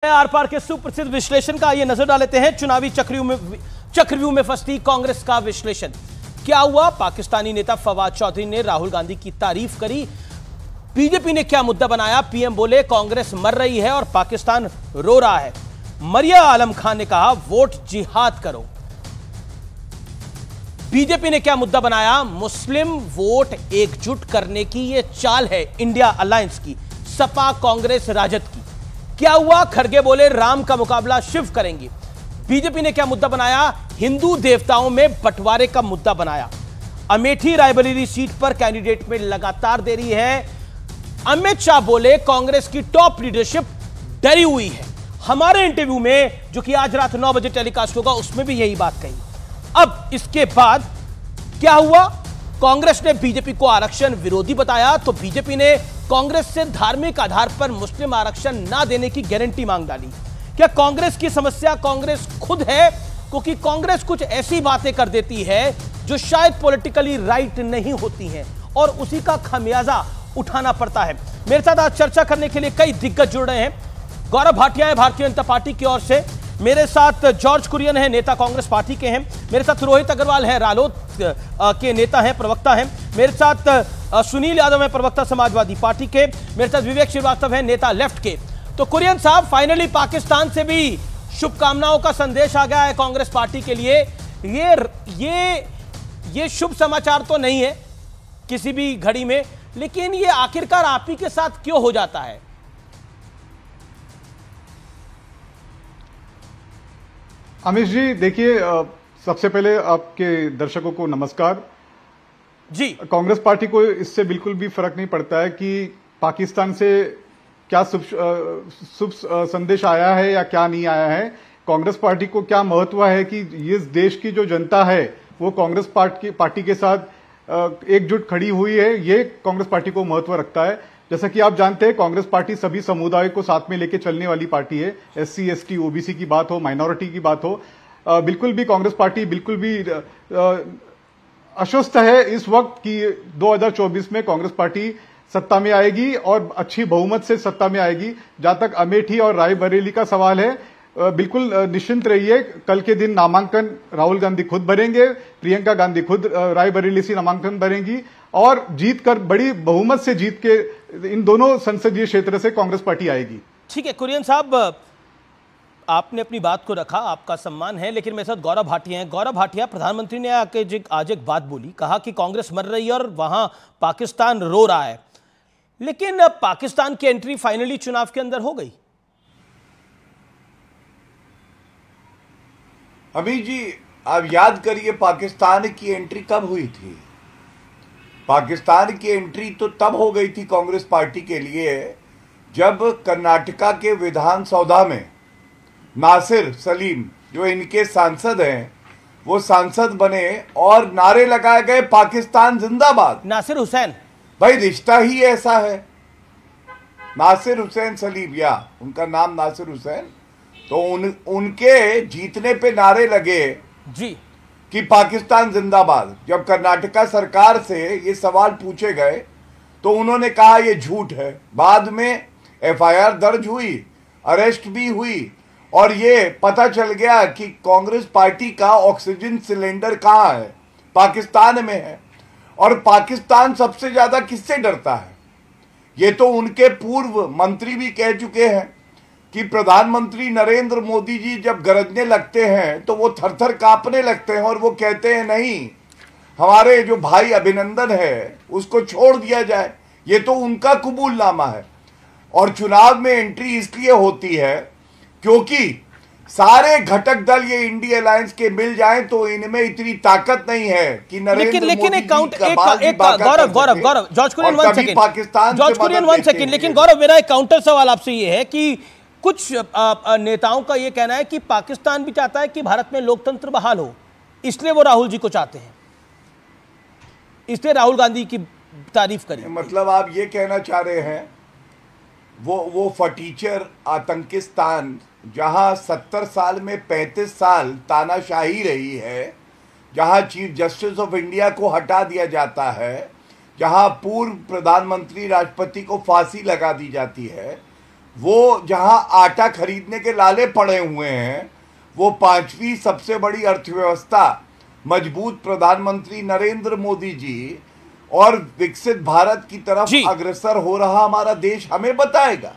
Are पार के सुप्रसिद्ध विश्लेषण का ये नजर डालते हैं। चुनावी चक्रव्यूह में फंसती कांग्रेस का विश्लेषण। क्या हुआ? पाकिस्तानी नेता फवाद चौधरी ने राहुल गांधी की तारीफ करी। बीजेपी ने क्या मुद्दा बनाया? पीएम बोले कांग्रेस मर रही है और पाकिस्तान रो रहा है। मरिया आलम खान ने कहा वोट जिहाद करो। बीजेपी ने क्या मुद्दा बनाया? मुस्लिम वोट एकजुट करने की यह चाल है इंडिया अलायंस की, सपा कांग्रेस राजद की। क्या हुआ? खड़गे बोले राम का मुकाबला शिव करेंगे। बीजेपी ने क्या मुद्दा बनाया? हिंदू देवताओं में बंटवारे का मुद्दा बनाया। अमेठी रायबरेली सीट पर कैंडिडेट में लगातार देरी है। अमित शाह बोले कांग्रेस की टॉप लीडरशिप डरी हुई है। हमारे इंटरव्यू में जो कि आज रात 9 बजे टेलीकास्ट होगा उसमें भी यही बात कही। अब इसके बाद क्या हुआ? कांग्रेस ने बीजेपी को आरक्षण विरोधी बताया तो बीजेपी ने कांग्रेस से धार्मिक आधार पर मुस्लिम आरक्षण ना देने की गारंटी मांग डाली। क्या कांग्रेस की समस्या कांग्रेस खुद है? क्योंकि कांग्रेस कुछ ऐसी बातें कर देती है जो शायद पॉलिटिकली राइट नहीं होती हैं और उसी का खमियाजा उठाना पड़ता है। मेरे साथ आज चर्चा करने के लिए कई दिग्गज जुड़ रहे हैं। गौरव भाटिया है भारतीय जनता पार्टी की ओर से, मेरे साथ जॉर्ज कुरियन है, नेता कांग्रेस पार्टी के हैं, मेरे साथ रोहित अग्रवाल है, रालोद के नेता हैं, प्रवक्ता हैं, मेरे साथ सुनील यादव है, प्रवक्ता समाजवादी पार्टी के, मेरे साथ विवेक श्रीवास्तव है, नेता लेफ्ट के। तो कुरियन साहब, फाइनली पाकिस्तान से भी शुभकामनाओं का संदेश आ गया है कांग्रेस पार्टी के लिए। ये शुभ समाचार तो नहीं है किसी भी घड़ी में, लेकिन ये आखिरकार आप ही के साथ क्यों हो जाता है? अमिश जी, देखिए, सबसे पहले आपके दर्शकों को नमस्कार जी। कांग्रेस पार्टी को इससे बिल्कुल भी फर्क नहीं पड़ता है कि पाकिस्तान से क्या शुभ संदेश आया है या क्या नहीं आया है। कांग्रेस पार्टी को क्या महत्व है कि इस देश की जो जनता है वो कांग्रेस पार्टी के साथ एकजुट खड़ी हुई है, ये कांग्रेस पार्टी को महत्व रखता है। जैसा कि आप जानते हैं, कांग्रेस पार्टी सभी समुदाय को साथ में लेके चलने वाली पार्टी है। एससी, एसटी, ओबीसी की बात हो, माइनॉरिटी की बात हो, बिल्कुल भी कांग्रेस पार्टी बिल्कुल भी आश्वस्त है इस वक्त कि 2024 में कांग्रेस पार्टी सत्ता में आएगी और अच्छी बहुमत से सत्ता में आएगी। जहां तक अमेठी और रायबरेली का सवाल है, बिल्कुल निश्चिंत रहिए। कल के दिन नामांकन राहुल गांधी खुद भरेंगे, प्रियंका गांधी खुद रायबरेली से नामांकन भरेंगी और जीत कर, बड़ी बहुमत से जीत के इन दोनों संसदीय क्षेत्र से कांग्रेस पार्टी आएगी। ठीक है कुरियन साहब, आपने अपनी बात को रखा, आपका सम्मान है, लेकिन मेरे साथ गौरव भाटिया हैं। गौरव भाटिया, प्रधानमंत्री ने आके आज एक बात बोली, कहा कि कांग्रेस मर रही है और वहां पाकिस्तान रो रहा है, लेकिन पाकिस्तान की एंट्री फाइनली चुनाव के अंदर हो गई। अभी जी, आप याद करिए पाकिस्तान की एंट्री कब हुई थी। पाकिस्तान की एंट्री तो तब हो गई थी कांग्रेस पार्टी के लिए जब कर्नाटका के विधानसभा में नासिर सलीम, जो इनके सांसद हैं, वो सांसद बने और नारे लगाए गए पाकिस्तान जिंदाबाद। नासिर हुसैन, भाई रिश्ता ही ऐसा है। नासिर हुसैन सलीम, या उनका नाम नासिर हुसैन, तो उनके जीतने पे नारे लगे जी कि पाकिस्तान जिंदाबाद। जब कर्नाटका सरकार से ये सवाल पूछे गए तो उन्होंने कहा ये झूठ है। बाद में एफआईआर दर्ज हुई, अरेस्ट भी हुई और ये पता चल गया कि कांग्रेस पार्टी का ऑक्सीजन सिलेंडर कहाँ है, पाकिस्तान में है। और पाकिस्तान सबसे ज्यादा किससे डरता है? ये तो उनके पूर्व मंत्री भी कह चुके हैं कि प्रधानमंत्री नरेंद्र मोदी जी जब गरजने लगते हैं तो वो थरथर कांपने लगते हैं और वो कहते हैं नहीं, हमारे जो भाई अभिनंदन है उसको छोड़ दिया जाए। ये तो उनका कबूलनामा है। और चुनाव में एंट्री इसलिए होती है क्योंकि सारे घटक दल ये इंडिया अलायंस के मिल जाएं तो इनमें इतनी ताकत नहीं है कि नरेंद्र मोदी गौरव जॉर्ज कुरियन 1 सेकंड, पाकिस्तान जॉर्ज कुरियन 1 सेकंड। लेकिन गौरव, मेरा एक काउंटर सवाल आपसे ये है कि कुछ नेताओं का ये कहना है कि पाकिस्तान भी चाहता है कि भारत में लोकतंत्र बहाल हो, इसलिए वो राहुल जी को चाहते हैं, इसलिए राहुल गांधी की तारीफ करी। मतलब आप ये कहना चाह रहे हैं वो फटीचर आतंकिस्तान, जहां 70 साल में 35 साल तानाशाही रही है, जहां चीफ जस्टिस ऑफ इंडिया को हटा दिया जाता है, जहां पूर्व प्रधानमंत्री राष्ट्रपति को फांसी लगा दी जाती है, वो जहां आटा खरीदने के लाले पड़े हुए हैं, वो 5वीं सबसे बड़ी अर्थव्यवस्था, मजबूत प्रधानमंत्री नरेंद्र मोदी जी और विकसित भारत की तरफ अग्रसर हो रहा हमारा देश हमें बताएगा।